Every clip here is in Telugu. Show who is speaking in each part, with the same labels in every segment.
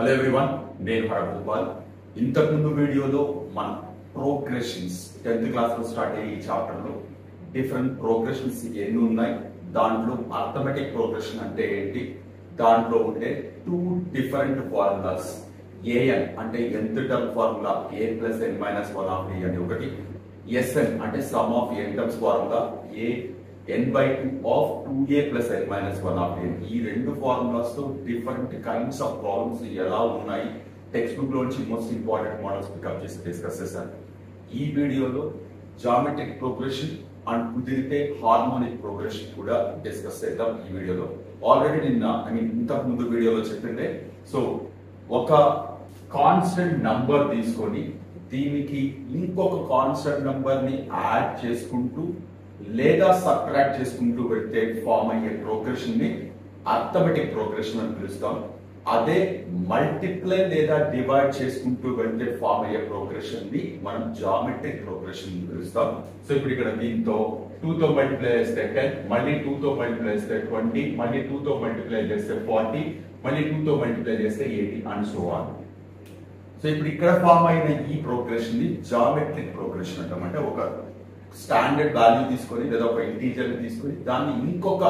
Speaker 1: హలో ఎవ్రీవన్, నేను హరగోపాల్. ఇంతకుముందు వీడియోలో మన ప్రోగ్రెషన్స్ 10th క్లాస్ లో స్టార్ట్ అయ్యే ఈ చాప్టర్ లో డిఫరెంట్ ప్రోగ్రెషన్స్ ఎన్ని ఉన్నాయి, దాంట్లో అర్థమెటిక్ ప్రోగ్రెషన్ అంటే ఏంటి, దాంట్లో ఉండే 2 డిఫరెంట్ ఫార్ములాస్, ఏఎన్ అంటే nth term formula a + n - 1 of a అని ఒకటి, ఎస్ఎన్ అంటే some of n terms formula a n/2 of 2a + n - 1 of a. ఈ రెండు ఫార్ములాస్ తో డిఫరెంట్ కైండ్స్ ఆఫ్ ప్రాబ్లమ్స్ ఎలా ఉన్నాయి, టెక్స్ట్ బుక్ లోంచి మోస్ట్ ఇంపార్టెంట్ మోడల్స్ పికప్ చేసి డిస్కస్ చేశాను. ఈ వీడియోలో జామెట్రిక్ ప్రోగ్రెషన్ అండ్ కుదిరితే హార్మోనిక్ ప్రోగ్రెషన్ కూడా డిస్కస్ చేద్దాం. ఈ వీడియోలో ఆల్రెడీ ఇంతకు ముందు వీడియోలో చెప్పిండే, సో ఒక కాన్స్టెంట్ నంబర్ తీసుకొని దీనికి ఇంకొక కాన్స్టెంట్ నంబర్ ని యాడ్ చేసుకుంటూ లేదా సబ్ట్రాక్ట్ చేసుకుంటూ వెళ్తే ఫామ్ అయ్యే ప్రోగ్రెషన్ ని అర్థమెటిక్ ప్రోగ్రెషన్ అని పిలుస్తాం. అదే మల్టిప్లై లేదా డివైడ్ చేసుకుంటూ వెళ్తే ఫామ్ అయ్యే ప్రోగ్రెషన్ ని మనం జామెట్రిక్ ప్రోగ్రెషన్ అని పిలుస్తాం. సో ఇప్పుడు ఇక్కడ దీంతో 2 తో మల్టిప్లై చేస్తే 10, మళ్ళీ 2 తో మల్టిప్లై చేస్తే 20, మళ్ళీ 2 తో మల్టిప్లై చేస్తే 40, మళ్ళీ 2 తో మల్టిప్లై చేస్తే 80 అండ్ సో ఆన్. సో ఇప్పుడు ఇక్కడ ఫామ్ అయిన ఈ ప్రోగ్రెషన్ ని జామెట్రిక్ ప్రోగ్రెషన్ అంటాం. అంటే ఒక స్టాండర్డ్ వాల్యూ తీసుకొని లేదా ఒక ఇంటీజర్ ని తీసుకొని దాన్ని ఇంకొక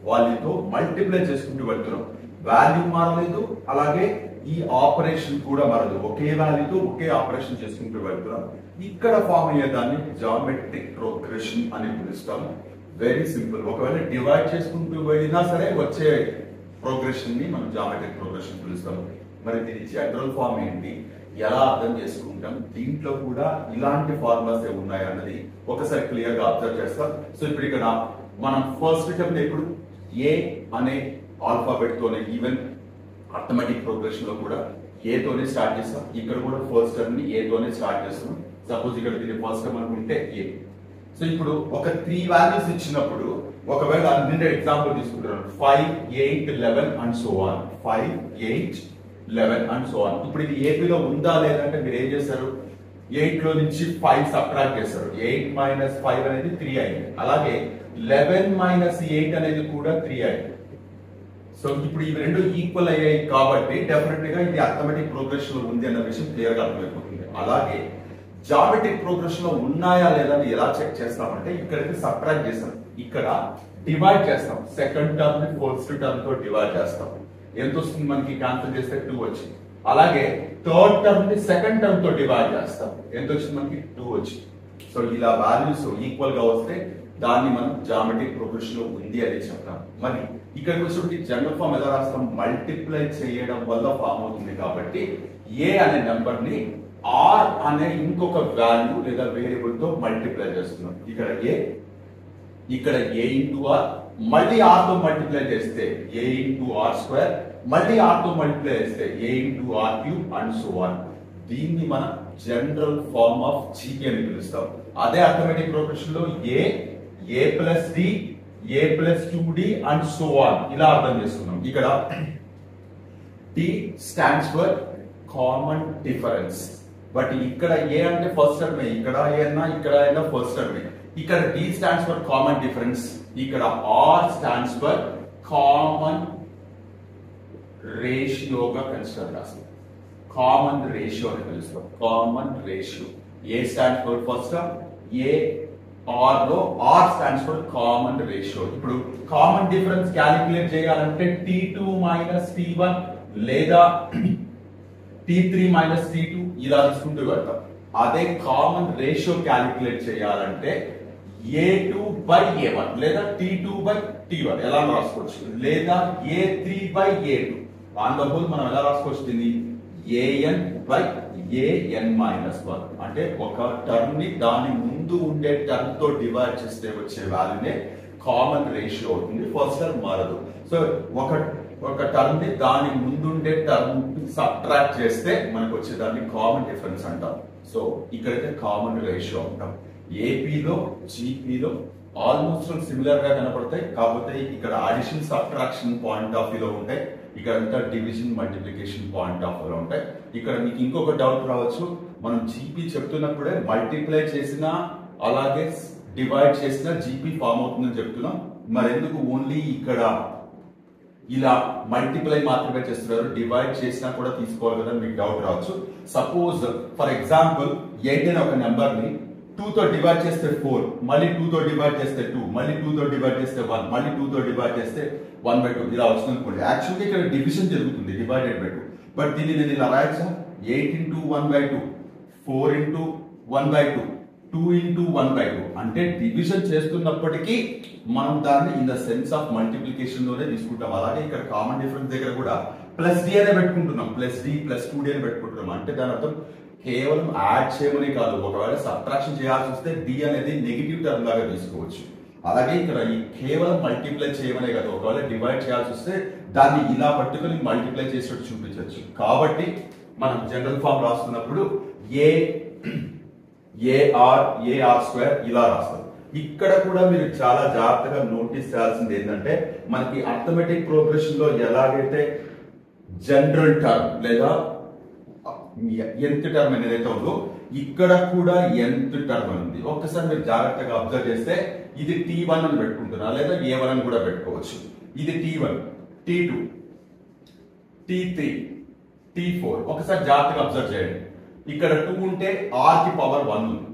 Speaker 1: వాల్యూతో మల్టిప్లై చేసుకుంటూ వెళ్తున్నాం. వాల్యూ మారలేదు, అలాగే ఈ ఆపరేషన్ కూడా మారదు, ఒకే వాల్యూతో ఒకే ఆపరేషన్ చేసుకుంటూ వెళ్తున్నాం. ఇక్కడ ఫామ్ అయ్యే దాన్ని జామెట్రిక్ ప్రోగ్రెషన్ అని పిలుస్తాం. Very simple. ఒకవేళ డివైడ్ చేసుకుంటూ వెళ్ళినా సరే వచ్చే ప్రోగ్రెషన్ ని మనం జామెట్రిక్ ప్రోగ్రెషన్ పిలుస్తాం. మరి దీని జనరల్ ఫామ్ ఏంటి, ఎలా అర్థం చేసుకుంటాం, దీంట్లో కూడా ఇలాంటి ఫార్ములాస్ ఉన్నాయి అన్నది ఒకసారి క్లియర్ గా అబ్జర్వ్ చేస్తాం. సో ఇప్పుడు ఇక్కడ మనం ఫస్ట్ టర్మ్ ఇప్పుడు ఏ అనే ఆల్ఫాబెట్ తోనే, ఈవెన్ అర్థమెటిక్ ప్రోగ్రెషన్ లో కూడా ఏ తోనే స్టార్ట్ చేస్తాం. ఇక్కడ కూడా ఫస్ట్ టర్మ్ ని ఏ తోనే స్టార్ట్ చేస్తాం. సపోజ్ ఇక్కడ దీని ఫస్ట్ టర్మ్ అనుకుంటే ఏ. సో ఇప్పుడు ఒక 3 వాల్యూస్ ఇచ్చినప్పుడు ఒకవేళ అన్ని ఎగ్జాంపుల్ తీసుకుంటున్నాను, 5, 8, 11 and so on. 5, 8, 11 and so on. ఇప్పుడు ఇది ఏపీలో ఉందా లేదంటే మీరు ఏం చేస్తారు, 8 లో నుంచి 5 సబ్ట్రాక్ట్ చేస్తారు. 8 - 5 అనేది 3 అయింది. అలాగే 11 - 8 అనేది కూడా 3 అయింది. సో ఇప్పుడు ఇవి రెండు ఈక్వల్ అయ్యాయి కాబట్టి డెఫినెట్ గా ఇది అర్థమెటిక్ ప్రోగ్రెషన్ లో ఉంది అన్న విషయం క్లియర్ గా అర్థమైపోతుంది. అలాగే జామెట్రిక్ ప్రోగ్రెషన్ లో ఉన్నాయా లేదా అని ఎలా చెక్ చేస్తామంటే, ఇక్కడికి సబ్ట్రాక్ట్ చేస్తాం, ఇక్కడ డివైడ్ చేస్తాం. సెకండ్ టర్మ్ ని ఫస్ట్ టర్మ్ తో డివైడ్ చేస్తాం. ఎంత వస్తుంది మనకి, క్యాన్సిల్ చేస్తే 2 వచ్చింది. అలాగే థర్డ్ టర్మ్ ని సెకండ్ టర్మ్ తో డివైడ్ చేస్తాం. ఎంత వచ్చింది మనకి, 2 వచ్చింది. సో ఇలా వాల్యూస్ ఈక్వల్ గా వస్తే దాన్ని మనం జామెట్రిక్ ప్రోగ్రెషన్ లో ఉంది అని చెప్తాం. మరి ఇక్కడికి వచ్చి జనరల్ ఫామ్ ఎలా రాస్తాం, మల్టిప్లై చేయడం వల్ల ఫామ్ అవుతుంది కాబట్టి ఏ అనే నెంబర్ ని ఆర్ అనే ఇంకొక వాల్యూ లేదా వేరియబుల్ తో మల్టిప్లై చేస్తున్నాం. ఇక్కడ ఏ, ఇక్కడ a ఇంటూ ఆర్, మళ్ళీ ఆర్ తో మల్టిప్లై చేస్తే a ఇంటూ ఆర్ స్క్వేర్, మళ్ళీ ఆర్ తో మల్టిప్లై చేస్తే a into r cube and so on. దీన్ని మనం జనరల్ ఫార్మ్ ఆఫ్ జీపీ అని పిలుస్తాం. అదే అర్థమెటిక్ ప్రోగ్రెషన్ లో a plus d, a plus 2d and so on ఇలా అర్థం చేసుకున్నాం. ఇక్కడ d stands for common difference. But ఇక్కడ a అంటే ఫస్ట్ టర్మ్, ఇక్కడ a అన్నా ఇక్కడ అయినా ఫస్ట్ టర్మ్. ఇక్కడ d stands for common difference, ఇక్కడ r స్టాండ్స్ ఫర్ కామన్ రేషియోగా కన్సిడర్ చేస్తాం. కామన్ రేషియో అని పిలుస్తాం. Common ratio. a stands for first term, a r లో r stands for common ratio. ఇప్పుడు కామన్ డిఫరెన్స్ క్యాలిక్యులేట్ చేయాలంటే t2 - t1 లేదా t3 - t2 ఇలా తీసుకుంటూ వెళ్తాం. అదే కామన్ రేషియో క్యాలిక్యులేట్ చేయాలంటే a2/a1 లేదా t2/t1 ఎలా రాసుకోవచ్చు, లేదా a3/a2. ఆన్ ద హోల్ మనం ఎలా రాసుకోవచ్చు దీన్ని, an/an - 1. అంటే ఒక టర్మ్ ని దాని ముందు ఉండే టర్మ్ తో డివైడ్ చేస్తే వచ్చే వాల్యూనే కామన్ రేషియో అవుతుంది. ఫస్ట్ టర్మ్ మారదు. సో ఒక టర్మ్ ని దాని ముందుండే టర్మ్ సబ్ట్రాక్ట్ చేస్తే మనకు వచ్చేదాన్ని కామన్ డిఫరెన్స్ అంటాం. సో ఇక్కడైతే కామన్ రేషియో అంటాం. ఏపీలో జీపీలో ఆల్మోస్ట్ సిమిలర్ గా కనపడతాయి, కాకపోతే ఇక్కడ అడిషన్ సబ్ట్రాక్షన్ పాయింట్ ఆఫ్ వ్యూలో ఉంటాయి, ఇక్కడ డివిజన్ మల్టిప్లికేషన్ పాయింట్ ఆఫ్ వ్యూలో ఉంటాయి. ఇక్కడ మీకు ఇంకొక డౌట్ రావచ్చు, మనం జీపీ చెప్తున్నప్పుడే మల్టిప్లై చేసినా అలాగే డివైడ్ చేసినా జీపీ ఫామ్ అవుతుందని చెప్తున్నాం, మరెందుకు ఓన్లీ ఇక్కడ ఇలా మల్టిప్లై మాత్రమే చేస్తున్నారు, డివైడ్ చేసినా కూడా తీసుకోవాలి కదా మీకు డౌట్ రావచ్చు. సపోజ్ ఫర్ ఎగ్జాంపుల్ 8 అనే ఒక నెంబర్ ని 2 తో డివైడ్ చేస్తే 4, మళ్ళీ 2 తో డివైడ్ చేస్తే 2, మళ్ళీ 2 తో డివైడ్ చేస్తే 1, మళ్ళీ 2 తో డివైడ్ చేస్తే 1/2 ఇలా వస్తుంది అనుకోండి. యాక్చువల్గా ఇక్కడ డివిజన్ జరుగుతుంది, డివైడెడ్ బై 2. బట్ దీన్ని నేను ఇలా రాయచ్చా, 8 into 1/2, 4 into 1/2, 2 into 1/2. అంటే డివిజన్ చేస్తున్నప్పటికీ మనం దాన్ని in the sense of multiplication లోనే తీసుకుంటాం. అలాగే ఇక్కడ కామన్ డిఫరెన్స్ దగ్గర కూడా ప్లస్ డి అనే పెట్టుకుంటున్నాం, ప్లస్ డి ప్లస్ 2d అని పెట్టుకుంటున్నాం. అంటే దాని అర్థం కేవలం యాడ్ చేయమని కాదు, ఒకవేళ సబ్ట్రాక్షన్ చేయాల్సి వస్తే డి అనేది నెగిటివ్ టర్మ్ లాగా తీసుకోవచ్చు. అలాగే ఇక్కడ ఈ కేవలం మల్టిప్లై చేయమనే కాదు, ఒకవేళ డివైడ్ చేయాల్సి వస్తే దాన్ని ఇలా పట్టుకొని మల్టిప్లై చేసేట్టు చూపించవచ్చు. కాబట్టి మనం జనరల్ ఫామ్ రాస్తున్నప్పుడు ఏఆర్ స్క్వేర్ ఇలా రాస్తారు. ఇక్కడ కూడా మీరు చాలా జాగ్రత్తగా నోటీస్ చేయాల్సింది ఏంటంటే, మనకి అర్థమెటిక్ ప్రోగ్రెషన్ లో ఎలాగైతే జనరల్ టర్మ్ లేదా nth టర్మ్ అనేది అయితే ఉందో, ఇక్కడ కూడా nth టర్మ్ ఉంది. ఒక్కసారి మీరు జాగ్రత్తగా అబ్జర్వ్ చేస్తే ఇది T1 అని పెట్టుకుంటున్నా, లేదా A1 అని కూడా పెట్టుకోవచ్చు. ఇది T1, T2, T3, T4. ఒకసారి జాగ్రత్తగా అబ్జర్వ్ చేయండి. ఇక్కడ 2 ఉంటే r కి పవర్ 1 ఉంది,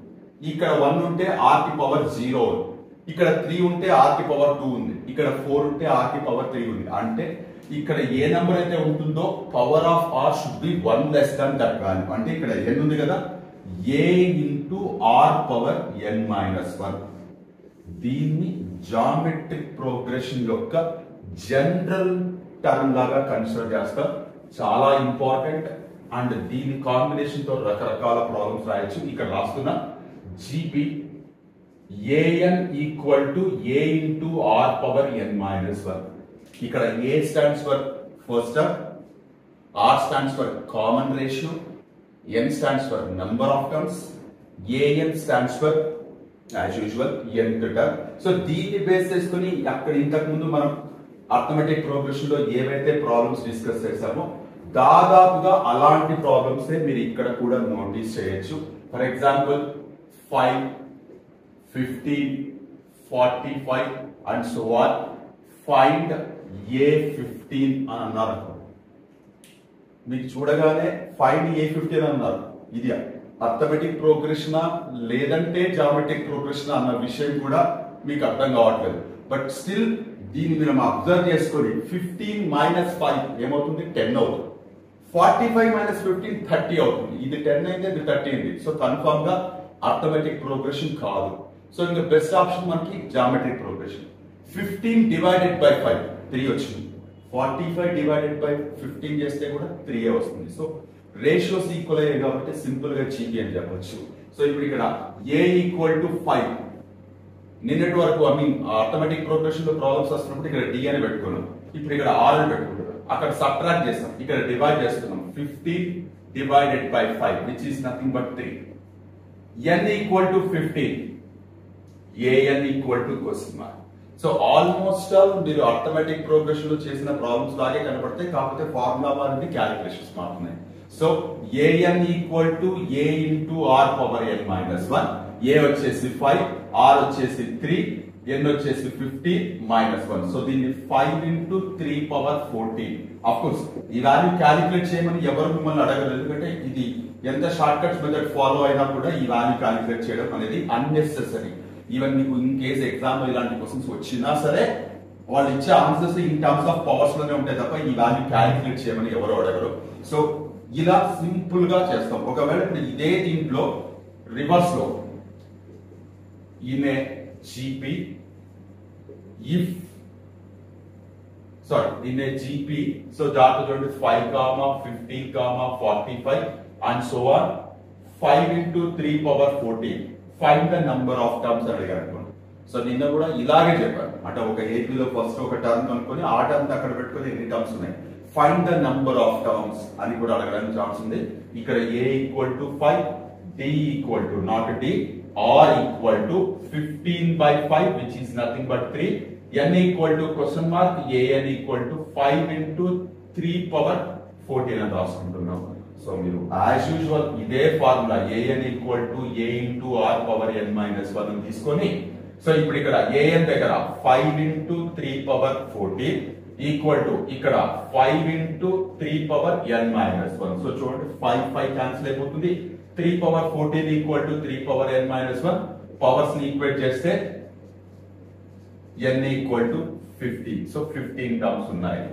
Speaker 1: ఇక్కడ 1 ఉంటే r కి పవర్ 0 ఉంది, ఇక్కడ 3 ఉంటే r కి పవర్ 2 ఉంది, ఇక్కడ 4 ఉంటే r కి పవర్ 3 ఉంది. అంటే ఇక్కడ ఏ నెంబర్ అయితే ఉంటుందో power of r should be 1 less than that value. అంటే ఇక్కడ n ఉంది కదా, a into r power n minus 1. దీన్ని జామెట్రిక్ ప్రోగ్రెషన్ యొక్క జనరల్ టర్మ్ లాగా కన్సిడర్ చేస్తాం. చాలా ఇంపార్టెంట్. అండ్ దీని కాంబినేషన్ తో రకరకాల ప్రాబ్లమ్స్ రాయొచ్చు. ఇక్కడ రాస్తున్న GP an equal to a into r power n minus 1. ఇక్కడ a stands for first term, r stands for common ratio, n stands for number of terms, an stands for as usual nth term. So దీన్ని బేస్ చేసుకుని అక్కడ ఇంతకు ముందు మనం అర్థమెటిక్ ప్రోగ్రెషన్ లో ఏవైతే ప్రాబ్లమ్స్ డిస్కస్ చేసామో దాదాపుగా అలాంటి ప్రాబ్లమ్స్ మీరు ఇక్కడ కూడా నోటీస్ చేయొచ్చు. For example 5, 15, 45 and so on. Find A15 అని అన్నారు. మీకు చూడగానే ఫైండ్ A15 అన్నారు. ఇది అర్థమెటిక్ ప్రోగ్రెషన్ లేదంటే జామెట్రిక్ ప్రోగ్రెషన్ అన్న విషయం కూడా మీకు అర్థం కావట్లేదు. బట్ స్టిల్ దీన్ని మనం అబ్జర్వ్ చేసుకొని 15 మైనస్ 5 ఏమవుతుంది, 10 అవుతుంది. 45 మైనస్ 15 30 అవుతుంది. ఇది 10 అయితే ఇది 30 అయింది. సో కన్ఫర్మ్ గా అర్థమెటిక్ ప్రోగ్రెషన్ కాదు. సో ఇంకా బెస్ట్ ఆప్షన్ మనకి జామెట్రిక్ ప్రోగ్రెషన్. 15 డివైడెడ్ బై 5 3 వచ్చింది. 45 డివైడెడ్ బై 15 చేస్తే కూడా 3 వస్తుంది. సో రేషియోస్ ఈక్వల్ అయ్యాయి కాబట్టి సింపుల్ గా జీపీ అని చెప్పొచ్చు. సో ఇప్పుడు ఇక్కడ a ఈక్వల్ టు 5. నిన్నటి వరకు అర్థమెటిక్ ప్రోగ్రెషన్ లో ప్రాబ్లమ్స్ వస్తున్నప్పుడు ఇక్కడ d అని పెట్టుకున్నాం, ఇప్పుడు ఇక్కడ r అని పెట్టుకుంటున్నాం. అక్కడ సబ్ట్రాక్ట్ చేస్తాం, ఇక్కడ డివైడ్ చేస్తున్నాం. 15 divided by 5 which is nothing but 3. n equal to 15, an equal to question mark. So almost all మీరు అర్థమెటిక్ ప్రోగ్రెషన్ లో చేసిన ప్రాబ్లమ్స్ లాగే కనపడతాయి, కాకపోతే ఫార్ములా మారింది, క్యాలిక్యులేషన్స్ మారుతున్నాయి. So an equal to a into r power n minus 1. a వచ్చేసి 5, r వచ్చేసి 3, n వచ్చేసి 15 మైనస్ 1. సో దీన్ని 5 ఇంటూ 3 పవర్ 14. అఫ్ కోర్స్ ఈ వాల్యూ క్యాలిక్యులేట్ చేయమని ఎవరు మిమ్మల్ని అడగలేదు, ఎందుకంటే ఇది ఎంత షార్ట్ కట్స్ మెథడ్ ఫాలో అయినా కూడా ఈ వాల్యూ క్యాలిక్యులేట్ చేయడం అనేది అన్నెసెసరీ. ఈవెన్ మీకు ఇన్ కేస్ ఎగ్జామ్ లో ఇలాంటి క్వశ్చన్స్ వచ్చినా సరే వాళ్ళు ఇచ్చే answers in terms of powers లోనే ఉంటాయి తప్ప ఈ వాల్యూ క్యాలిక్యులేట్ చేయమని ఎవరు అడగరు. సో ఇలా సింపుల్ గా చేస్తాం. ఒకవేళ ఇప్పుడు ఇదే దీంట్లో రివర్స్ లో in a GP if in a GP, so data 5, 15, 45 and so on. 5 into 3 power 14. Find the number of terms అడిగారు. సో నిన్న కూడా ఇలాగే చెప్పారు, అంటే ఒక ఏపీలో ఫస్ట్ ఒక టర్మ్ అనుకొని ఆ టర్మ్ అక్కడ పెట్టుకొని ఎన్ని టర్మ్స్ ఉన్నాయి, find the number of terms అని కూడా అడగడానికి ఛాన్స్ ఉంది. ఇక్కడ a equal to 5, d equal to not d, r equal to 15 by 5 which is nothing but 3, n equal to question mark, an equal to 5 into 3 power 14 అని రాసుకుంటున్నాం. సో మీరు యాజ్ యూజువల్ ఇదే formula an equal to a into r power n minus 1 తీసుకొని, సో ఇప్పుడు ఇక్కడ an దగ్గర 5 into 3 power 14, ఈక్వల్ టు ఇక్కడ 5 ఇంటూ 3^n-1. సో చూడండి 5 క్యాన్సిల్ అయిపోతుంది. 3^14 ఈక్వల్ టు 3^n-1. పవర్స్ ని ఈక్వేట్ చేస్తే n equal to 15. So 15 terms ఉన్నాయి.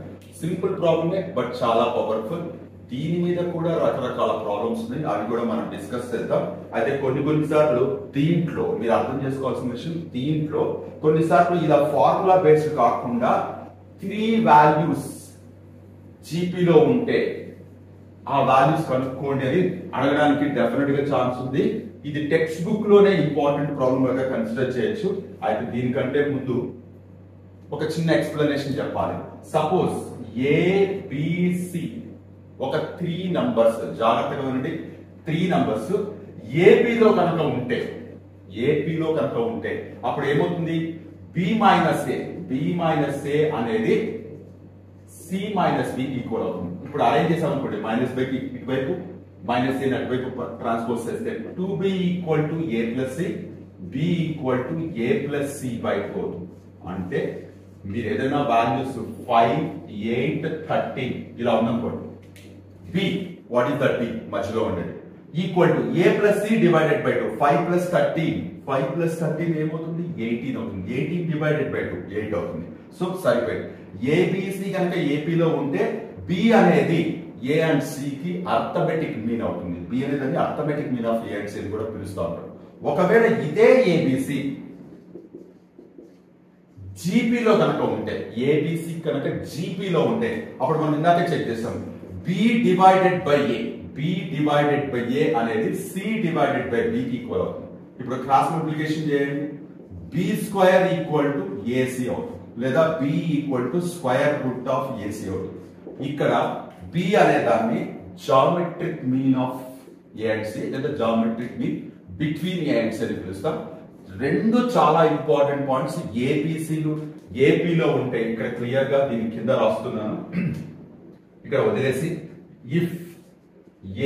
Speaker 1: సింపుల్ ప్రాబ్లమే బట్ చాలా పవర్ఫుల్. దీని మీద కూడా రకరకాల ప్రాబ్లమ్స్ ఉన్నాయి, అవి కూడా మనం డిస్కస్ చేద్దాం. అయితే కొన్నిసార్లు దీంట్లో మీరు అర్థం చేసుకోవాల్సిన విషయం, దీంట్లో కొన్నిసార్లు ఇలా ఫార్ములా బేస్డ్ కాకుండా 3 వాల్యూస్ జీపీలో ఉంటే ఆ వాల్యూస్ కనుక్కోండి అని అడగడానికి డెఫినెట్ గా ఛాన్స్ ఉంది. ఇది టెక్స్ట్ బుక్ లోనే ఇంపార్టెంట్ ప్రాబ్లమ్ గా కన్సిడర్ చేయొచ్చు. అయితే దీనికంటే ముందు ఒక చిన్న ఎక్స్ప్లెనేషన్ చెప్పాలి. సపోజ్ ఏబిసి ఒక 3 నంబర్స్, జాగ్రత్తగా వినండి, 3 నంబర్స్ ఏపీలో కనుక ఉంటే అప్పుడు ఏమవుతుంది? బి మైనస్ ఏ అనేది సి మైనస్ బి ఈక్వల్ అవుతుంది. ఇప్పుడు అరేంజ్ చేసాం అనుకోండి, మైనస్ బై ఇటువైపు మైనస్ ఏ అటువైపు ట్రాన్స్పోజ్ చేస్తే 2b equal to a plus c, b equal to a plus c by 4. అంటే మీరు ఏదైనా వాల్యూస్ 5, 8, 13 ఇలా ఉందనుకోండి, b what is that? B మధ్యలో ఉండేది equal to a plus c divided by 2. 5 plus 13 ఏమవుతుంది? 18 అవుతుంది. 18 డివైడెడ్ బై 2 8 అవుతుంది. సో సరిపోయింది. ఏబిసి కనుక ఏపీలో ఉంటే బి అనేది ఏ అండ్ సి కి అర్థమెటిక్ మీన్ అవుతుంది. బి అనేది arithmetic mean of A and C అని కూడా పిలుస్తూ ఉంటారు. ఒకవేళ ఇదే ఏబిసి జీపీలో కనుక ఉంటే, ఏబిసి కనుక జీపీలో ఉంటే అప్పుడు మనం ఇందాకే చెక్ చేసాం, బి డివైడెడ్ బై ఏ అనేది సి డివైడెడ్ బై బి కి ఈక్వల్ అవుతుంది. ఇప్పుడు క్రాస్ మల్టిప్లికేషన్ చేయండి, B square equal to AC అవుతుంది, లేదా B equal to square root of AC అవుతుంది. ఇక్కడ బి అనే దాన్ని geometric mean of A and C లేదా geometric mean between A and C అని పిలుస్తాం. రెండు చాలా ఇంపార్టెంట్ పాయింట్స్. ఏబిసిలు ఏపీలో ఉంటే ఇక్కడ క్లియర్ గా దీని కింద రాస్తున్నాను, ఇక్కడ వదిలేసి, if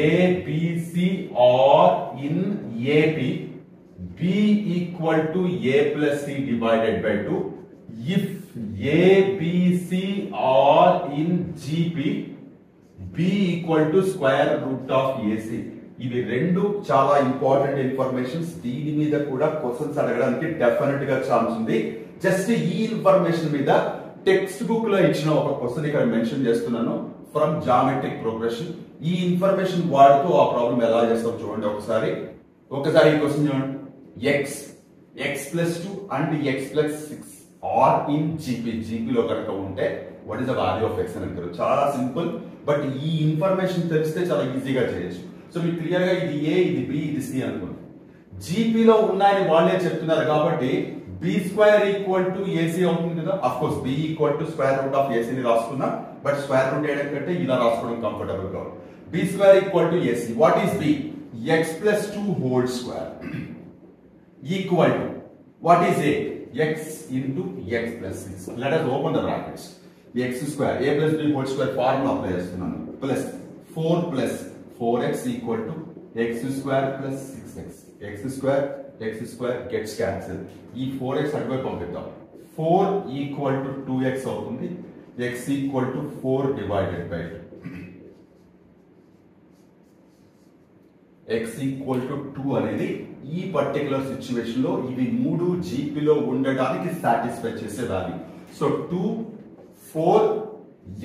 Speaker 1: ABC are in AP b equal to a plus c divided by 2. If ABC are in GP b equal to square root of AC. ఇవి రెండు చాలా ఇంపార్టెంట్ ఇన్ఫర్మేషన్స్. దీని మీద కూడా క్వశ్చన్స్ అడగడానికి డెఫినెట్ గా ఛాన్స్ ఉంది. జస్ట్ ఈ ఇన్ఫర్మేషన్ మీద టెక్స్ట్ బుక్ లో ఇచ్చిన ఒక క్వశ్చన్ ఇక్కడ మెన్షన్ చేస్తున్నాను, ఫ్రమ్ జామెట్రిక్ ప్రోగ్రెషన్. ఈ ఇన్ఫర్మేషన్ వాడుతూ ఆ ప్రాబ్లం ఎలా చేస్తాం చూడండి ఒకసారి ఈ క్వశ్చన్ చూడండి. X plus 2 and X plus 6 are in జీపీలో కనుక ఉంటే what is the value of X అని అంటారు. చాలా సింపుల్, బట్ ఈ ఇన్ఫర్మేషన్ తెలిస్తే చాలా ఈజీగా చేయొచ్చు. సో మీకు క్లియర్ గా ఇది ఏ, ఇది బి, ఇది సి అనుకోండి. జీపీలో ఉన్నాయని వాళ్ళే చెప్తున్నారు కాబట్టి B square equal to AC అవుతుంది కదా. Of course B equal to square root of ఏసీని రాసుకున్నా, బట్ స్క్వేర్ రూట్ వేయడం కంటే ఇలా రాసుకోవడం కంఫర్టబుల్ గా. B square equal to AC. What is B? X plus 2 whole square equal to what is A? X into X plus 6. Let us open the brackets. X square A plus B whole square formula apply చేస్తున్నాను, plus 4 plus 4x equal to X square plus 6x. X square gets cancel. ఈ 4x అటువైపు పంపిద్దాం. 4 ఈక్వల్ టు 2x అవుతుంది. x equal to 4 divided by 2. x equal to 2 అనేది ఈ పర్టికులర్ సిచ్యువేషన్ లో ఇవి 3 జీపీలో ఉండడానికి సాటిస్ఫై చేసే వాల్యూ. సో 2, 4,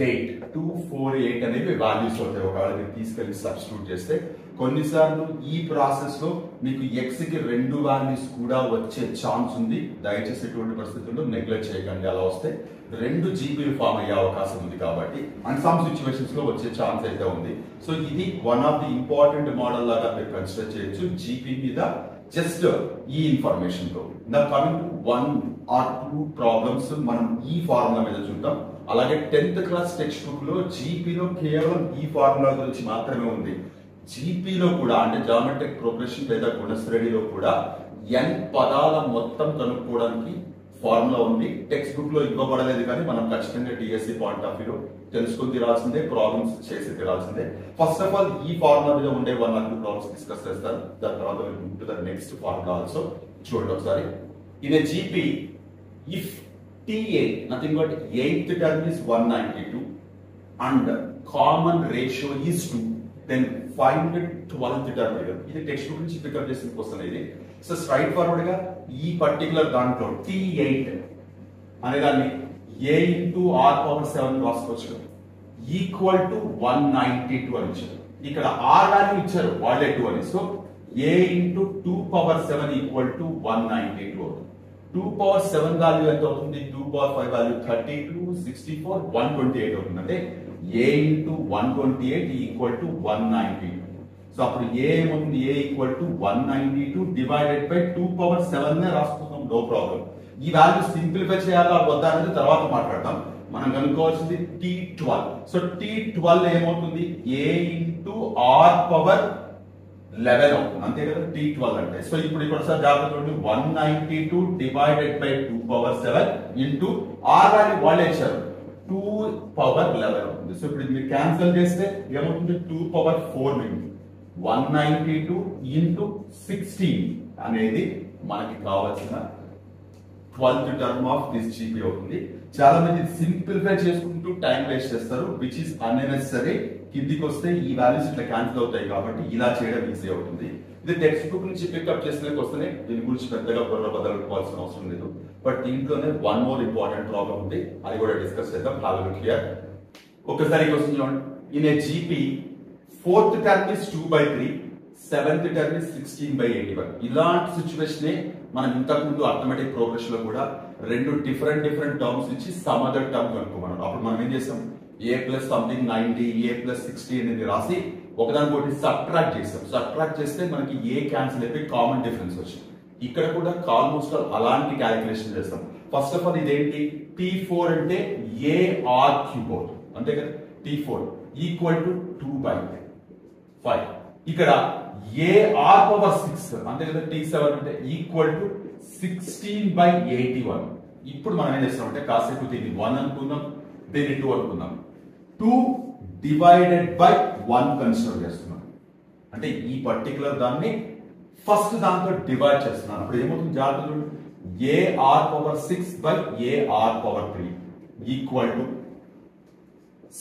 Speaker 1: 8 2, 4, 8 అనేవి వాల్యూస్ అవుతాయి. ఒకవేళ మీరు తీసుకెళ్లి సబ్స్టిట్యూట్ చేస్తే కొన్నిసార్లు ఈ ప్రాసెస్ లో మీకు ఎక్స్ కి 2 వాల్యూస్ కూడా వచ్చే ఛాన్స్ ఉంది. దయచేసి ఎటువంటి పరిస్థితుల్లో నెగ్లెక్ట్ చేయకండి. అలా వస్తే 2 జీపీలు ఫామ్ అయ్యే అవకాశం ఉంది కాబట్టి, అండ్ సమ్ సిచ్యువేషన్స్ లో వచ్చే ఛాన్స్ అయితే ఉంది. సో ఇది one of the important model లాగా మీరు కన్సిడర్ చేయొచ్చు జీపీ మీద జస్ట్ ఈ ఇన్ఫర్మేషన్ తో. నా కమింగ్ టు 1 or 2 ప్రాబ్లమ్స్ మనం ఈ ఫార్ములా మీద చూద్దాం. అలాగే 10th క్లాస్ టెక్స్ట్ బుక్ లో జీపీలో కేవలం ఈ ఫార్ములా గురించి మాత్రమే ఉంది. జీపీలో కూడా అంటే జామెట్రిక్ ప్రోగ్రెషన్ లేదా గుణశ్రేణిలో కూడా n పదాల మొత్తం కనుక్కోవడానికి ఫార్ములా ఉంది. టెక్స్ట్ బుక్ లో ఇవ్వబడలేదు కానీ మనం ఖచ్చితంగా డిఎస్సి పాయింట్ ఆఫ్ వ్యూ తెలుసుకుని తీరాల్సిందే, ప్రాబ్లమ్స్ చేసి తీరాల్సిందే. ఫస్ట్ ఆఫ్ ఆల్ ఈ ఫార్ములా మీద ఉండే 1 or 2 ప్రాబ్లమ్స్ డిస్కస్ చేస్తారు. దాని తర్వాత నెక్స్ట్ ఫార్ములా ఆల్సో చూడండి ఒకసారి. In a GP, if t T8, nothing but 8th term is 192 and common ratio is 2. Then find 12th term. ఇది టెక్స్ట్ బుక్ నుంచి పికప్ చేసిన క్వశ్చన్ ఇది. సో స్ట్రైట్ ఫార్వర్డ్ గా ఈ పర్టికులర్ దాంట్లో T8 అనే దాన్ని a into r power 7 రాసుకోవచ్చు. ఈక్వల్ టు 192 అని ఇచ్చారు. ఇక్కడ r వాల్యూ ఇచ్చారు వాళ్ళే 2 అని. So a into 2 power 7 equal to 192 అవుతుంది. 2 power 7 వాల్యూ ఎంత అవుతుంది? 2 power 5 వాల్యూ 32, 64, 128 అవుతుంది. అంటే a into 128 equal to 192. So అప్పుడు a ఏమవుతుంది? a equal to 192 divided by 2 power 7 నే రాసుకుందాం, నో ప్రాబ్లం. ఈ వాల్యూ సింప్లిఫై చేయాలా వద్దా అనేది తర్వాత మాట్లాడదాం. మనం కనుక్కోవాల్సింది T12. సో T12 ఏమవుతుంది? a into r పవర్ 11 అవుతుంది, అంతే కదా T12 అంటే. సో ఇప్పుడు ఇక్కడ సార్ జాగ్రత్త 192 divided by 2 power 7 into r value వాళ్ళే ఇచ్చారు 2 పవర్ 11 అవుతుంది. సో ఇప్పుడు మీరు క్యాన్సిల్ చేస్తే ఏమవుతుంది? 2 పవర్ 4 మినిట్ 192 ఇంటూ 16 అనేది మనకి కావాల్సిన 12th term of this GP అవుతుంది. చాలా మంది సింప్లిఫై చేసుకుంటూ టైం వేస్ట్ చేస్తారు, విచ్ ఇస్ అన్నెసరీ. కిందికి వస్తే ఈ వాల్యూస్ ఇట్లా క్యాన్సిల్ అవుతాయి కాబట్టి ఇలా చేయడం ఈజీ అవుతుంది. ఇది టెక్స్ట్ బుక్ నుంచి పికప్ చేసిన వస్తేనే దీని గురించి పెద్దగా బుర్ర బదలుకోవాల్సిన అవసరం లేదు. బట్ దీంట్లోనే వన్ మోర్ ఇంపార్టెంట్ ప్రాబ్లం ఉంది, అది కూడా డిస్కస్ చేద్దాం. క్లియర్. ఒకసారి క్వశ్చన్ చూడండి. In a GP 4th term is 2/3, 7th term is 16/81. ఇలాంటి సిచ్యువేషన్ మనం ఇంతకు ముందు అర్థమెటిక్ ప్రోగ్రెషన్ లో కూడా రెండు డిఫరెంట్ టర్మ్స్ ఇచ్చి సమ్ అదర్ టర్మ్ కనుక్కోమన్నాడు. అప్పుడు మనం ఏం చేసాం? a plus something 90, a plus 60 అనేది రాసి ఒకదానికొకటి సబ్ట్రాక్ట్ చేసాం. సబ్ట్రాక్ట్ చేస్తే మనకి a క్యాన్సిల్ అయిపోయి కామన్ డిఫరెన్స్ వచ్చింది. ఇక్కడ కూడా ఆల్మోస్ట్ అలాంటి క్యాలిక్యులేషన్ చేస్తాం. ఫస్ట్ ఆఫ్ ఆల్ ఇదేంటి? T4 అంటే ar క్యూబ్ అవుతుంది, అంతే కదా. T4 equal to 2/5. ఇక్కడ ar పవర్ 6 అంతే కదా. T7 అంటే ఈక్వల్ టు 16/81. ఇప్పుడు మనం ఏం చేస్తామంటే కాసేపు దీన్ని 1 అనుకుందాం, దీన్ని 2 అనుకుందాం. 2 డివైడెడ్ బై 1 కన్సిడర్ చేస్తున్నాం. అంటే ఈ పర్టికులర్ దాన్ని ఫస్ట్ దాంతో డివైడ్ చేస్తున్నాను. అప్పుడు ఏమవుతుంది? జాగ్రత్త. ar power 6 by ar power 3 equal to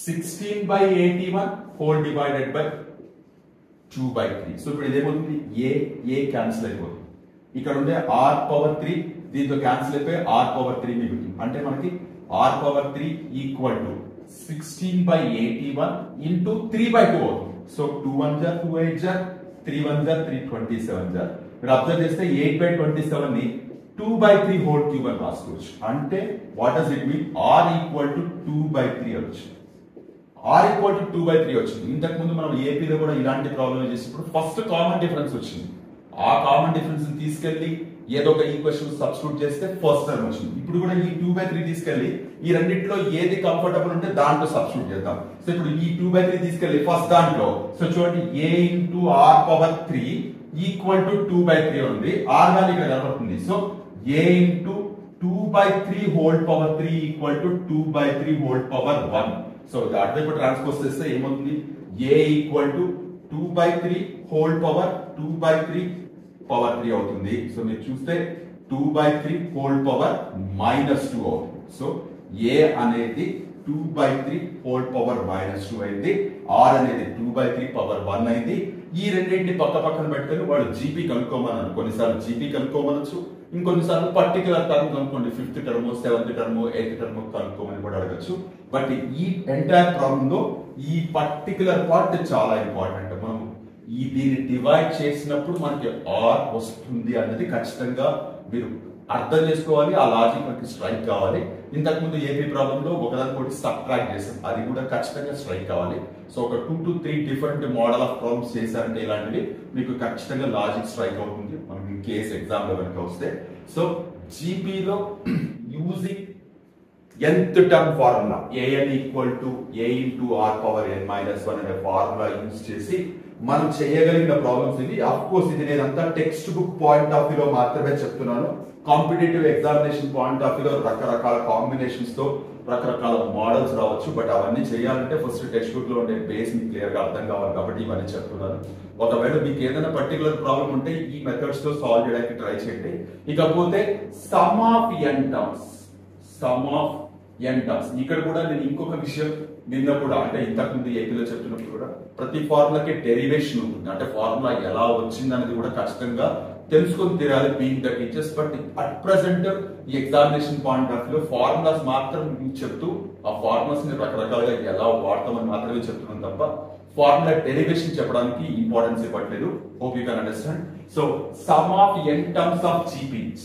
Speaker 1: 16/81 whole divided by 2/3. So ఇప్పుడు ఇదేమవుతుంది? a క్యాన్సిల్ అయిపోతుంది. ఇక్కడ ఉండే r పవర్ 3 దీంతో క్యాన్సిల్ అయిపోయి r పవర్ 3 మిగులుతుంది. అంటే మనకి r power 3 equal to 16/81 into 3/2 అవుతుంది. సో 2 1 జా 2 8 జా 3 1 జా 3 27 జా. మీరు అబ్జర్వ్ చేస్తే 8/27 ని 2/3 హోల్ క్యూబ్ అని రాసుకోవచ్చు. అంటే what does it mean? r equal to 2/3 అనొచ్చు. r ఈక్వల్ టు 2/3 వచ్చింది. ఇంతకు ముందు మనం ఏపీలో కూడా ఇలాంటి ప్రాబ్లం చేసినప్పుడు ఫస్ట్ కామన్ డిఫరెన్స్ వచ్చింది. ఆ కామన్ డిఫరెన్స్ తీసుకెళ్లి ఏదో ఒక ఈక్వేషన్ సబ్స్టిట్యూట్ చేస్తే ఫస్ట్ టర్మ్ వచ్చింది. ఇప్పుడు కూడా ఈ 2/3 తీసుకెళ్లి ఈ రెండిట్లో ఏది కంఫర్టబుల్ ఉంటే దాంట్లో సబ్స్టిట్యూట్ చేద్దాం. సో ఇప్పుడు ఈ 2/3 తీసుకెళ్లి ఫస్ట్ దాంట్లో, సో చూడండి a into r power 3 equal to 2/3 ఉంది. r వాల్యూ ఇక్కడ కనబడుతుంది. So a into 2/3 whole power 3 equal to 2/3 whole power 1. So అటువైపు ట్రాన్స్పోజ్ చేస్తే ఏమవుతుంది? a equal to 2/3 whole power 2/3 power 3 అవుతుంది. సో మీరు చూస్తే 2/3 హోల్ పవర్ -2 అవుతుంది. సో a అనేది 2/3 హోల్ పవర్ -2 అయింది. r అనేది 2/3 పవర్ 1 అయింది. ఈ రెండింటిని పక్క పక్కన పెట్టుకొని వాడు జీపీ కనుక్కోమన్నాడు. కొన్నిసార్లు జీపీ కనుక్కోమనొచ్చు, ఇంకొన్నిసార్లు పర్టికులర్ టర్మ్ కనుక్కోండి. 5th term, 7th term, 8th term కనుక్కోమని కూడా అడగచ్చు. బట్ ఈ ఎంటైర్ ప్రాబ్లం లో ఈ పర్టికులర్ పార్ట్ చాలా ఇంపార్టెంట్. మనం దీన్ని డివైడ్ చేసినప్పుడు మనకి ఆర్ వస్తుంది అన్నది ఖచ్చితంగా మీరు అర్థం చేసుకోవాలి. ఆ లాజిక్ మనకి స్ట్రైక్ కావాలి. ఇంతకు ముందు ఏపీ ప్రాబ్లం లో ఒకదానికొకటి సబ్ట్రాక్ట్ చేసాం, అది కూడా ఖచ్చితంగా స్ట్రైక్ కావాలి. సో ఒక 2 to 3 different model of problems చేశారంటే ఇలాంటివి మీకు ఖచ్చితంగా లాజిక్ స్ట్రైక్ అవుతుంది మనకి కేస్ ఎగ్జామ్ లో కనుక వస్తే. సో జీపీలో using nth term formula an equal to a into r power n minus 1 అనే ఫార్ములా యూజ్ చేసి మనం చేయగలిగిన ప్రాబ్లమ్స్ ఇవి. ఆఫ్ కోర్స్ ఇది నేనంతా టెక్స్ట్ బుక్ పాయింట్ ఆఫ్ వ్యూలో మాత్రమే చెప్తున్నాను. కాంపిటేటివ్ ఎగ్జామినేషన్ పాయింట్ ఆఫ్ వ్యూలో రకరకాల కాంబినేషన్స్ తో రకరకాల మోడల్స్ రావచ్చు. బట్ అవన్నీ చేయాలంటే ఫస్ట్ టెక్స్ట్ బుక్ లో ఉండే బేస్ మీకు క్లియర్ గా అర్థం కావాలి కాబట్టి ఇవన్నీ చెప్తున్నాను. ఒకవేళ మీకు ఏదైనా పర్టికులర్ ప్రాబ్లం ఉంటే ఈ మెథడ్స్ తో సాల్వ్ చేయడానికి ట్రై చేయండి. ఇకపోతే sum of n terms sum of N terms. ఇక్కడ కూడా నేను ఇంకొక విషయం నిన్న కూడా అంటే ఇంతకు ముందు ఏపీలో చెప్తున్నప్పుడు కూడా ప్రతి ఫార్ములాకి డెరివేషన్ ఉంటుంది. అంటే ఫార్ములా ఎలా వచ్చింది అనేది కూడా ఖచ్చితంగా తెలుసుకొని తీరాలి being the teachers. But at present ఈ examination point of view formulas మాత్రం చెప్తూ ఆ ఫార్ములాస్ ని రకరకాలుగా ఎలా వాడతామని మాత్రమే చెప్తున్నాం తప్ప ఫార్ములా డెరివేషన్ చెప్పడానికి ఇంపార్టెన్స్ ఇవ్వట్లేదు. Hope you can understand. So sum of N terms of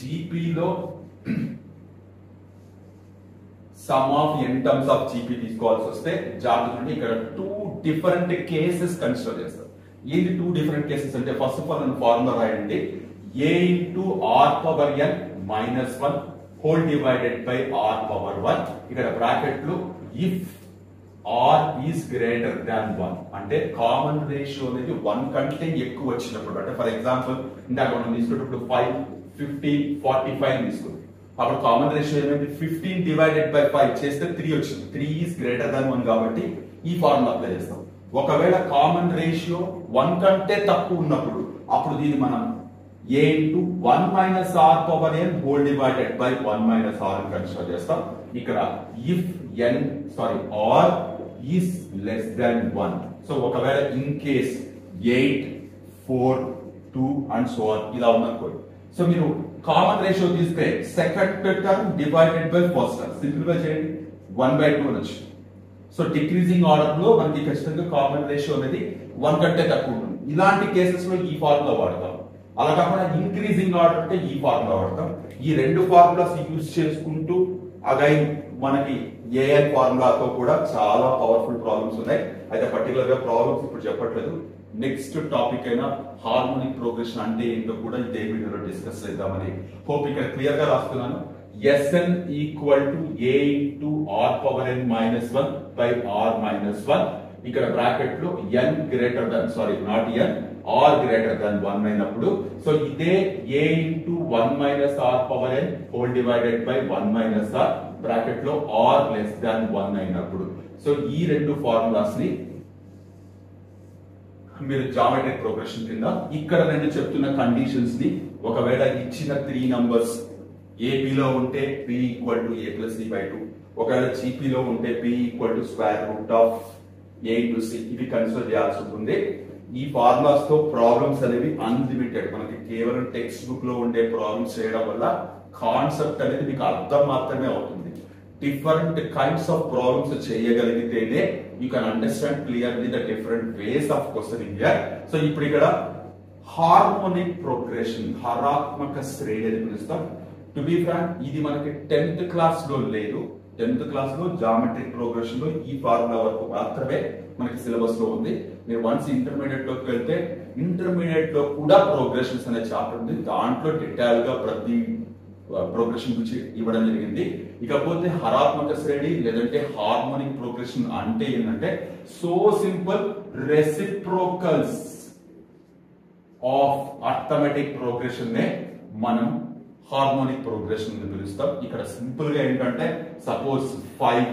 Speaker 1: జీపీలో sum of N terms of GP తీసుకోవాల్సి వస్తే జాగ్రత్త ఇక్కడ 2 డిఫరెంట్ కేసెస్ కన్సిడర్ చేస్తారు. ఏంటి 2 డిఫరెంట్ కేసెస్ అంటే ఫస్ట్ ఆఫ్ ఆల్ నేను ఫార్ములా రాయండి. a into r power n minus 1 whole divided by r power 1. ఇక్కడ బ్రాకెట్ లో if r is greater than 1 అంటే కామన్ రేషియో అనేది 1 కంటే ఎక్కువ వచ్చినప్పుడు అంటే ఫర్ ఎగ్జాంపుల్ ఇందాక మనం తీసుకున్నప్పుడు 5, 15, 45 తీసుకుంది. అప్పుడు కామన్ రేషియో ఏమైంది 15 డివైడెడ్ బై 5 చేస్తే 3 వచ్చింది. 3 is greater than 1 కాబట్టి ఈ ఫార్ములా అప్లై చేస్తాం. ఒకవేళ కామన్ రేషియో 1 కంటే తక్కువ ఉన్నప్పుడు అప్పుడు దీన్ని మనం a into 1 minus r power n whole divided by 1 minus r అని కన్సిడర్ చేస్తాం. ఇక్కడ if r is less than 1. So ఒకవేళ in case 8, 4, 2 and so on ఇలా ఉందనుకోండి. సో మీరు కామన్ రేషియో తీస్తే second term divided by first term simple గా చేయండి 1/2 అనొచ్చు. సో డిక్రీజింగ్ ఆర్డర్ లో మనకి ఖచ్చితంగా కామన్ రేషియో అనేది 1 కంటే తక్కువ ఉంటుంది. ఇలాంటి కేసెస్ లో ఈ ఫార్ములా వాడతాం. అలా కాకుండా ఇంక్రీజింగ్ ఆర్డర్ అంటే ఈ ఫార్ములా వాడతాం. ఈ 2 ఫార్ములాస్ యూజ్ చేసుకుంటూ అగైన్ మనకి ఏఎన్ ఫార్ములాతో కూడా చాలా పవర్ఫుల్ ప్రాబ్లమ్స్ ఉన్నాయి. అయితే పర్టికులర్ గా ప్రాబ్లమ్స్ ఇప్పుడు చెప్పట్లేదు. నెక్స్ట్ టాపిక్ అయినా హార్మోనిక్ ప్రోగ్రెషన్ అంటే ఏంటో కూడా ఇదే వీడియోలో డిస్కస్ చేద్దామని హోప్ ఇక్కడ క్లియర్ గా రాస్తున్నాను. Sn equal to a into r power n minus 1 by r minus 1. ఇక్కడ బ్రాకెట్ లో n greater than not n r greater than 1 అయినప్పుడు సో ఇదే a into 1 minus r power n whole divided by 1 minus r bracket లో ఆర్ లెస్ దాన్ 1 అయినప్పుడు సో ఈ 2 ఫార్ములాస్ ని మీరు జామెట్రిక్ ప్రోగ్రెషన్ కింద ఇక్కడ నేను చెప్తున్న కండిషన్స్ ని ఒకవేళ ఇచ్చిన 3 నంబర్స్ ఏపీలో ఉంటే p equal to a plus c by 2 ఒకవేళ జీపీలో ఉంటే p equal to square root of a into c ఇవి కన్సిడర్ చేయాల్సి ఉంటుంది. ఈ ఫార్ములాస్ తో ప్రాబ్లమ్స్ అనేవి అన్లిమిటెడ్. మనకి కేవలం టెక్స్ట్ బుక్ లో ఉండే ప్రాబ్లమ్స్ చేయడం వల్ల కాన్సెప్ట్ అనేది మీకు అర్థం మాత్రమే అవుతుంది. డిఫరెంట్ కైండ్స్ ఆఫ్ ప్రాబ్లమ్స్ చేయగలిగితేనే you can understand clearly the different ways of questioning here. So ఇప్పుడు ఇక్కడ హార్మోనిక్ ప్రోగ్రెషన్ హరాత్మక శ్రేణి అని పిలుస్తాం. టు బి ఫ్రాంక్ ఇది మనకి 10th క్లాస్ లో లేదు. 10th క్లాస్ లో జామెట్రిక్ ప్రోగ్రెషన్ లో ఈ ఫార్ములా వరకు మాత్రమే మనకి సిలబస్ లో ఉంది. మీరు వన్స్ ఇంటర్మీడియట్ లోకి వెళ్తే ఇంటర్మీడియట్ లో కూడా ప్రోగ్రెషన్స్ అనే చాప్టర్ ఉంది. దాంట్లో డీటెయిల్ గా ప్రతి ప్రోగ్రెషన్ గురించి ఇవ్వడం జరిగింది. ఇకపోతే హరాత్మక శ్రేణి లేదంటే హార్మోనిక్ ప్రోగ్రెషన్ అంటే ఏంటంటే so simple reciprocals of arithmetic progression నే మనం హార్మోనిక్ ప్రోగ్రెషన్ అని పిలుస్తాం. ఇక్కడ సింపుల్ గా ఏంటంటే సపోజ్ 5,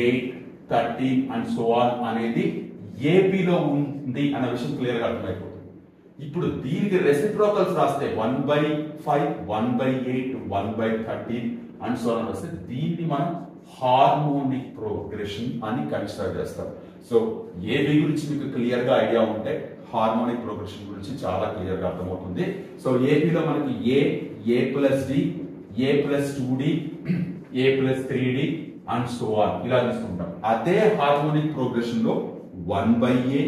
Speaker 1: 8, 13 అండ్ సో ఆన్ అనేది ఏపీలో ఉంది అనే విషయం క్లియర్ గా అర్థమైపోతుంది. ఇప్పుడు దీనికి రెసిప్రోకల్స్ రాస్తే 1/5, 1/8, 1/13 అండ్ సో ఆన్ వస్తే దీన్ని మనం హార్మోనిక్ ప్రోగ్రెషన్ అని కన్సిడర్ చేస్తాం. సో ఏపీ గురించి మీకు క్లియర్ గా ఐడియా ఉంటే హార్మోనిక్ ప్రోగ్రెషన్ గురించి చాలా క్లియర్ గా అర్థమవుతుంది. సో ఏపీలో మనకి a plus d, a plus 2d, a plus 3d and so on ఇలా తీసుకుంటాం. అదే హార్మోనిక్ ప్రోగ్రెషన్ లో 1/a,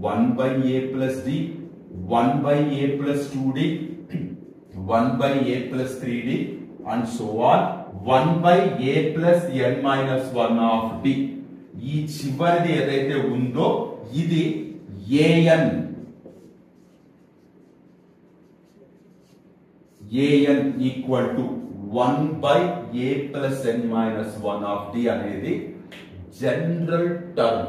Speaker 1: 1/a plus d, 1/a plus 2d, 1/a plus 3d and so on 1/a plus n minus 1 of d. ఈ చివరిది ఏదైతే ఉందో ఇది an equal to 1/a plus n minus 1 of d అనేది general term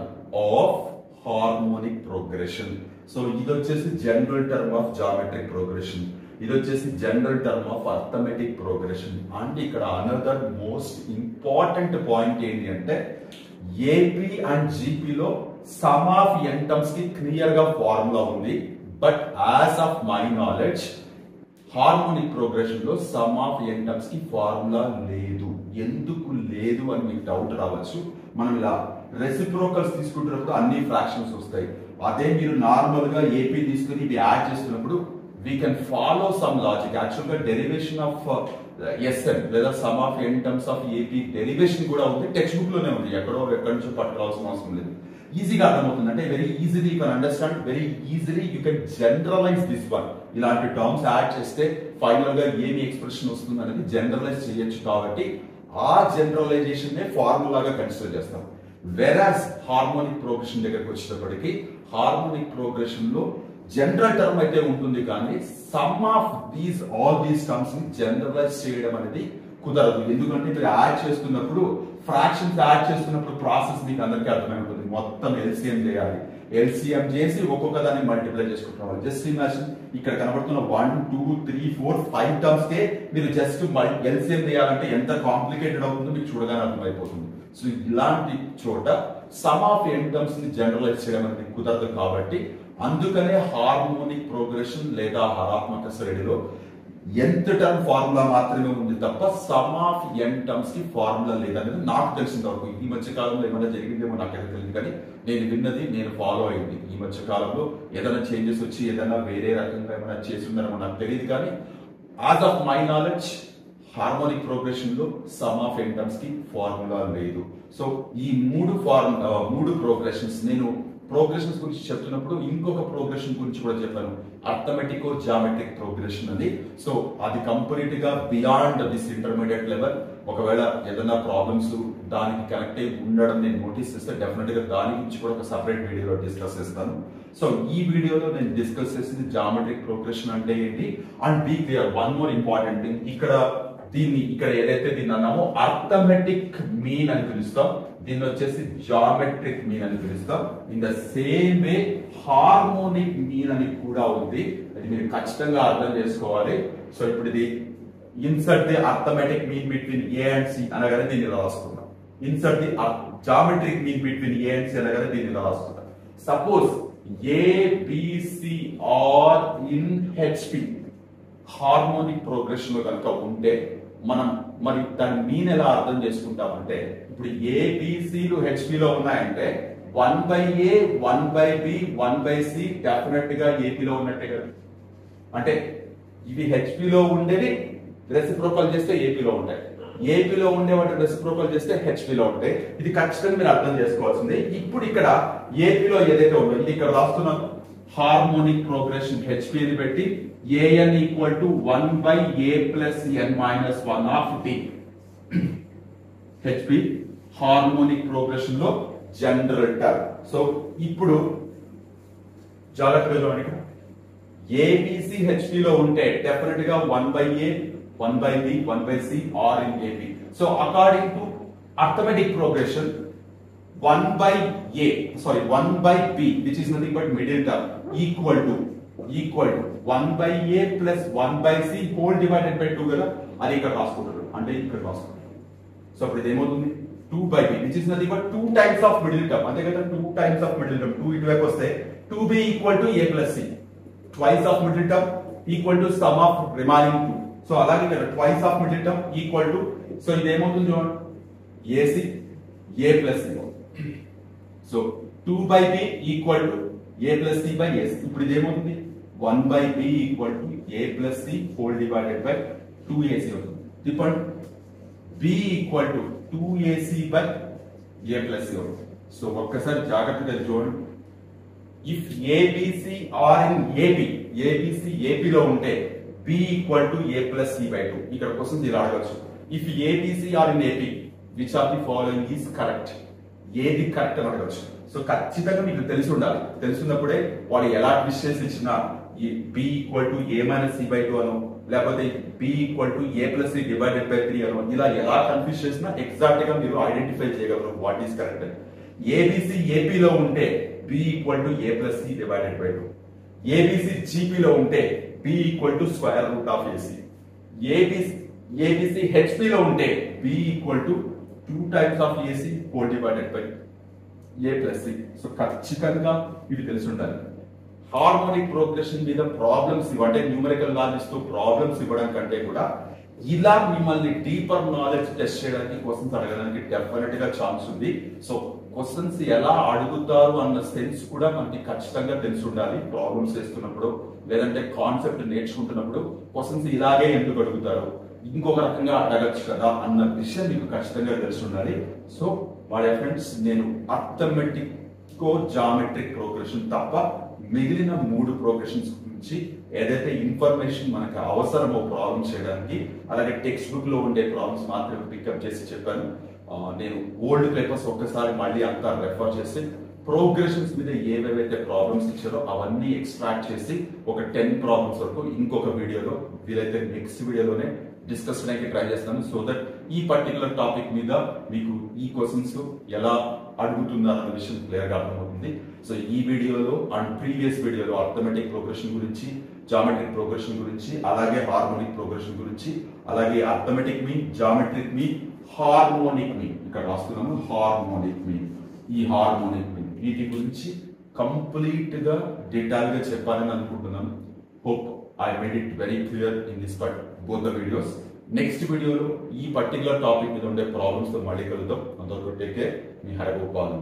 Speaker 1: of harmonic progression. So ఇది వచ్చేసి general term of geometric progression, ఇది వచ్చేసి general term of arithmetic progression. And ఇక్కడ అనదర్ మోస్ట్ ఇంపార్టెంట్ పాయింట్ ఏంటి అంటే ఏపీ అండ్ జీపీలో సమ్ ఆఫ్ ఎన్ టర్మ్స్ కి క్లియర్ గా ఫార్ములా ఉంది. But as of my knowledge harmonic progression లో సమ్ ఆఫ్ ఎన్ టర్మ్స్ కి ఫార్ములా లేదు. ఎందుకు లేదు అని మీకు డౌట్ రావచ్చు. మనం ఇలా రెసిప్రోకల్స్ తీసుకుంటున్నప్పుడు అన్ని ఫ్రాక్షన్స్ వస్తాయి. అదే మీరు నార్మల్ గా ఏపీ తీసుకుని ఇవి యాడ్ చేస్తున్నప్పుడు we can follow some logic. Actual గా డెరివేషన్ ఆఫ్ ఎస్ఎన్ లేదా sum of N terms of AP derivation కూడా ఉంది, టెక్స్ట్ బుక్ లోనే ఉంది, ఎక్కడి నుంచో పట్టుకోవాల్సిన అవసరం లేదు. ఈజీగా అర్థమవుతుంది. అంటే very easily you can understand, very easily you can generalize this one. ఇలాంటి టర్మ్స్ యాడ్ చేస్తే ఫైనల్ గా ఏమి ఎక్స్ప్రెషన్ వస్తుంది అనేది జనరలైజ్ చేయొచ్చు. కాబట్టి ఆ జనరలైజేషన్ నే ఫార్ములాగా కన్సిడర్ చేస్తాం. వెరాస్ హార్మోనిక్ ప్రోగ్రెషన్ దగ్గరకు వచ్చేటప్పటికి హార్మోనిక్ ప్రోగ్రెషన్ లో జనరల్ టర్మ్ అయితే ఉంటుంది, కానీ some of all these terms ని జనరలైజ్ చేయడం అనేది కుదరదు. ఎందుకంటే మీరు యాడ్ చేస్తున్నప్పుడు ఫ్రాక్షన్స్ యాడ్ చేస్తున్నప్పుడు ప్రాసెస్ మీకు అందరికీ అర్థమై ఉంటుంది. మొత్తం ఎల్సిఎం చేయాలి, ఎల్సిఎం చేసి ఒక్కొక్క దాన్ని మల్టిప్లై చేసుకుంటున్నారు. జస్ట్ ఇమాజిన్ ఇక్కడ కనబడుతున్న 1 2 3 4 5 టర్మ్స్ కే మీరు జస్ట్ ఎల్సిఎం చేయాలంటే ఎంత కాంప్లికేటెడ్ అవుతుందో మీకు చూడగానే అర్థమైపోతుంది. సో ఇలాంటి చోట సమ్ ఆఫ్ ఎన్ టర్మ్స్ ని జనరలైజ్ చేయడం అనేది కుదరదు. కాబట్టి అందుకనే హార్మోనిక్ ప్రోగ్రెషన్ లేదా హరాత్మక శ్రేణిలో ఎంత టర్మ్ ఫార్ములా మాత్రమే ఉంది తప్ప సమ్ ఆఫ్ ఎన్ టర్మ్స్ కి ఫార్ములా లేదనేది నాకు తెలిసిన వరకు. ఈ మధ్య కాలంలో ఏమైనా జరిగిందేమో నాకైతే తెలియదు, కానీ నేను విన్నది, నేను ఫాలో అయింది. ఈ మధ్య కాలంలో ఏదైనా చేంజెస్ వచ్చి ఏదైనా వేరే రకంగా ఏమైనా చేస్తుందనేమో నాకు తెలియదు, కానీ as of my knowledge harmonic progression లో సమ్ ఆఫ్ ఎన్ టర్మ్స్ కి ఫార్ములా లేదు. సో ఈ మూడు ప్రోగ్రెషన్స్, నేను ప్రోగ్రెషన్స్ గురించి చెప్తున్నప్పుడు ఇంకొక ప్రోగ్రెషన్ గురించి కూడా చెప్పాను, అర్థమెటిక్ జామెట్రిక్ ప్రోగ్రెషన్ అని. సో అది కంప్లీట్ గా బియాండ్ దిస్ ఇంటర్మీడియట్ లెవెల్. ఒకవేళ ఏదైనా ప్రాబ్లమ్స్ దానికి కనెక్ట్ అయి ఉండడం నేను నోటీస్ చేస్తే డెఫినెట్ గా దాని గురించి కూడా ఒక సపరేట్ వీడియోలో డిస్కస్ చేస్తాను. సో ఈ వీడియోలో నేను డిస్కస్ చేసింది జామెట్రిక్ ప్రోగ్రెషన్ అంటే ఏంటి. And be clear, one more important thing, ఇక్కడ ఏదైతే దీన్ని అన్నామో అర్థమెటిక్ మీన్ అని పిలుస్తాం, దీన్ని వచ్చేసి జామెట్రిక్ మీన్ అని పిలుస్తాం. In the same way harmonic mean అని కూడా ఉంది, అది మీరు ఖచ్చితంగా అర్థం చేసుకోవాలి. సో ఇప్పుడు ఇది insert the arithmetic mean between A and C అనగానే దీన్ని రాసుకుందాం. Insert the geometric mean between A and C అనగానే దీన్ని రాసుకుందాం. Suppose ABC are in HP harmonic progression లో కనుక ఉంటే మనం మరి దాని మీన్ ఎలా అర్థం చేసుకుంటామంటే, ఇప్పుడు ఏబిసిలు హెచ్పిలో ఉన్నాయంటే 1/A 1/B 1/C డెఫినెట్ గా ఏపీలో ఉన్నట్టే కదా. అంటే ఇవి హెచ్పిలో ఉండేవి రెసిప్రోకల్ చేస్తే ఏపీలో ఉంటాయి, ఏపీలో ఉండే వాటిని రెసిప్రోకల్ చేస్తే హెచ్పిలో ఉంటాయి. ఇది ఖచ్చితంగా మీరు అర్థం చేసుకోవాల్సింది. ఇప్పుడు ఇక్కడ ఏపీలో ఏదైతే ఉందో ఇది ఇక్కడ రాస్తున్నాను, హార్మోనిక్ ప్రోగ్రెషన్ హెచ్పి అని పెట్టి an equal to 1/A plus n minus 1 of t. HP harmonic progression లో జనరల్ టర్మ్. సో ఇప్పుడు జాగ్రత్తగా చూడండి, ఏబిసి హెచ్పి లో ఉంటే డెఫినెట్ గా 1/A 1/B 1/C are in AP. So according to arithmetic progression 1/B which is nothing but middle term equal to 1/A plus 1/C whole divided by 2 కదా, అది ఇక్కడ రాసుకుంటారు, అంటే ఇక్కడ రాసుకుంటారు. సో ఇప్పుడు ఇది ఏమవుతుంది 2/B which is nothing but 2 times of middle term, అంతే కదా, 2 times of middle term. 2 ఇటువైపు వస్తే 2B equal to A plus C, twice of middle term equal to sum of remaining 2. So అలాగే ఇక్కడ twice of middle term equal to, సో ఇది ఏమవుతుంది చూడండి AC A plus C. సో 2/B equal to A plus C by AC. ఇప్పుడు ఇది ఏమవుతుంది 1/B equal to A plus C whole divided by 2AC అవుతుంది. ఇప్పుడు B ఈక్వల్ టు 2AC by A plus C అవుతుంది. సో ఒక్కసారి జాగ్రత్తగా చూడండి, if ABC are in ABC AP లో ఉంటే B ఈక్వల్ to A plus C by 2. ఇక్కడ క్వశ్చన్స్ ఇలా అడగచ్చు, if ABC are in AP which of the following is correct, ఏది కరెక్ట్ అని అడగచ్చు. సో ఖచ్చితంగా మీకు తెలిసి ఉండాలి, తెలుసున్నప్పుడే వాడు ఎలా ట్విస్ట్ ఇచ్చినా B ఈక్వల్ to A minus C by 2 అను, లేకపోతే B ఈక్వల్ to A plus C divided by 3 అను, ఇలా ఎలా కన్ఫ్యూజ్ చేసినా ఎగ్జాక్ట్ గా మీరు ఐడెంటిఫై చేయగలరు what is correct. ABC AP లో ఉంటే B ఈక్వల్ to A plus C divided by 2, ABC GP లో ఉంటే B ఈక్వల్ to square root of AC, ABC HP లో ఉంటే B ఈక్వల్ to 2 times of AC whole divided by A plus C. So ఖచ్చితంగా ఇవి తెలిసి ఉండాలి. హార్మోనిక్ ప్రోగ్రెషన్ మీద ప్రాబ్లమ్స్ ఇవ్వంటే న్యూమరికల్ వాల్యూస్ తో ప్రాబ్లమ్స్ ఇవ్వడం కంటే కూడా ఇలా మిమ్మల్ని డీపర్ నాలెడ్జ్ టెస్ట్ చేయడానికి క్వశ్చన్స్ అడగడానికి డెఫినెట్ గా ఛాన్స్ ఉంది. సో క్వశ్చన్స్ ఎలా అడుగుతారు అన్న సెన్స్ కూడా మనకి ఖచ్చితంగా తెలిసి ఉండాలి. ప్రాబ్లమ్స్ చేస్తున్నప్పుడు లేదంటే కాన్సెప్ట్ నేర్చుకుంటున్నప్పుడు క్వశ్చన్స్ ఇలాగే ఎందుకు అడుగుతారు, ఇంకొక రకంగా అడగచ్చు కదా అన్న విషయం మీకు ఖచ్చితంగా తెలిసి ఉండాలి. సో మా ఫ్రెండ్స్, నేను అర్థమెటిక్ జామెట్రిక్ ప్రోగ్రెషన్ తప్ప మిగిలిన 3 ప్రోగ్రెషన్స్ గురించి ఏదైతే ఇన్ఫర్మేషన్ మనకు అవసరమో ప్రాబ్లమ్స్ చేయడానికి, అలాగే టెక్స్ట్ బుక్ లో ఉండే ప్రాబ్లమ్స్ మాత్రమే పికప్ చేసి చెప్పాను. నేను ఓల్డ్ పేపర్స్ ఒక్కసారి మళ్ళీ అంతా రెఫర్ చేసి ప్రోగ్రెషన్స్ మీద ఏవేవైతే ప్రాబ్లమ్స్ ఇచ్చారో అవన్నీ ఎక్స్ట్రాక్ట్ చేసి ఒక 10 ప్రాబ్లమ్స్ వరకు ఇంకొక వీడియోలో, వీలైతే నెక్స్ట్ వీడియోలోనే డిస్కస్ చేయడానికి ట్రై చేస్తాను. సో దట్ ఈ పర్టికులర్ టాపిక్ మీద మీకు ఈ క్వశ్చన్స్ ఎలా అడుగుతున్నారు అన్న విషయం క్లియర్ గా అర్థమవుతుంది. సో ఈ వీడియోలో అండ్ ప్రీవియస్ వీడియోలో అర్థమెటిక్ ప్రోగ్రెషన్ గురించి, జామెట్రిక్ ప్రోగ్రెషన్ గురించి, అలాగే హార్మోనిక్ ప్రోగ్రెషన్ గురించి, అలాగే arithmetic mean, geometric mean, harmonic mean, ఇక్కడ రాస్తున్నాము హార్మోనిక్ మీన్, ఈ హార్మోనిక్ మీన్, వీటి గురించి కంప్లీట్ గా డీటెయిల్ గా చెప్పాలని అనుకుంటున్నాను. Hope I made it very clear in this part, both the videos. Next video లో ఈ పర్టికులర్ టాపిక్ మీద ఉండే ప్రాబ్లమ్స్ తో మళ్ళీ కలుద్దాం. అందరూ టేక్ కేర్. మీ హరగోపాల్.